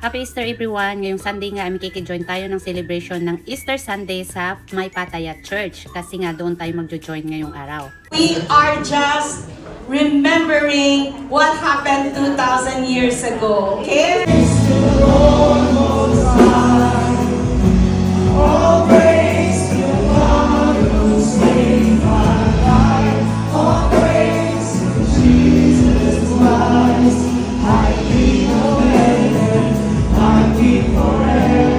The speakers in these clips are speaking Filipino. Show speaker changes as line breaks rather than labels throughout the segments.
Happy Easter everyone! Ngayong Sunday nga, join tayo ng celebration ng Easter Sunday sa May Pataya Church. Kasi nga doon tayo magjo-join ngayong araw.
We are just remembering what happened 2,000 years ago, okay?
All praise to God who saved my life. All praise to Jesus Christ. I keep forever. I keep forever.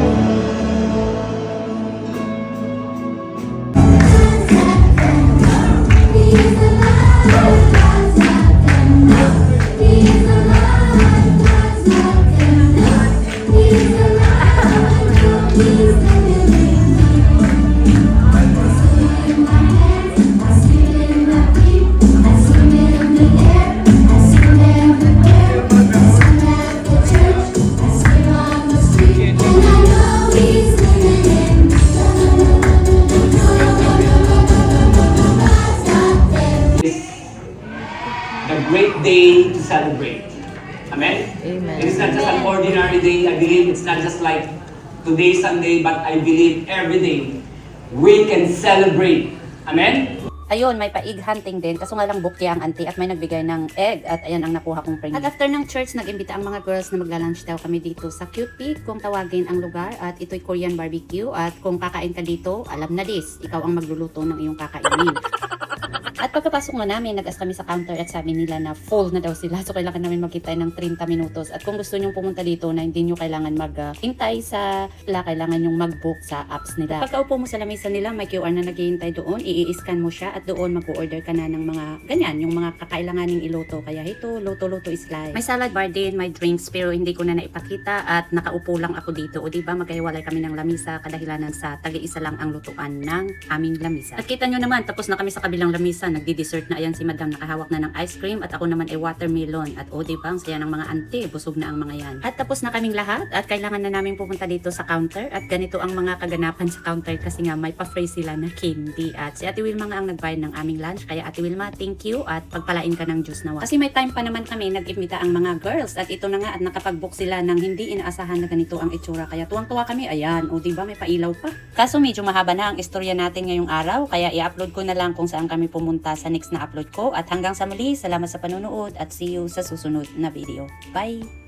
A great day to celebrate. Amen?
Amen.
It is not just an ordinary day. I believe it's not just like today Sunday, but I believe every day we can celebrate. Amen?
Ayun, may paig hunting din. Kaso nga lang bukya ang auntie at may nagbigay ng egg. At ayan ang nakuha kong pring. At after ng church, nag-imbita ang mga girls na magla-lunch daw kami dito sa Cute Pig kung tawagin ang lugar. At ito'y Korean barbecue. At kung kakain ka dito, alam na this. Ikaw ang magluluto ng iyong kakainin. At pagkapasok mo namin, nag-ask kami sa counter at sabi nila na full na daw sila. So kailangan namin magkita ng 30 minutos. At kung gusto nyong pumunta dito na hindi nyo kailangan mag-hintay sa kailangan nyong mag-book sa apps nila. Pagkaupo mo sa lamesa nila, may QR na naghihintay doon. I-scan mo siya at doon mag-order ka na ng mga ganyan, yung mga kakailanganing iluto. Kaya ito, luto-luto is life. May salad bar din, may drinks pero hindi ko na naipakita at nakaupo lang ako dito. O diba, magkahiwalay kami ng lamisa kadahilanan sa tagi-isa lang ang lutuan ng aming lamisa. At kita nyo naman, tapos na kami sa kabilang lamisa. Nagdi-dessert na ayan si madam, nakahawak na ng ice cream at ako naman ay watermelon. At o diba, ang saya ng mga auntie, busog na ang mga yan. At tapos na kaming lahat at kailangan na namin pupunta dito sa counter at ganito ang mga kaganapan sa counter kasi nga may pa-free sila na candy. At si Ate Wilma nga ang nagbayad ng aming lunch, kaya Ate Wilma, thank you at pagpalain ka ng juice nawa. Kasi may time pa naman kami, nag-imbita ang mga girls at ito na nga at nakapag-book sila ng hindi inaasahan na ganito ang itsura. Kaya tuwang-tuwa kami, ayan, o diba, may pailaw pa. Kaso medyo mahaba na ang istorya natin ngayong araw, kaya i-upload ko na lang kung saan kami pumunta sa next na upload ko. At hanggang sa muli, salamat sa panonood at see you sa susunod na video. Bye!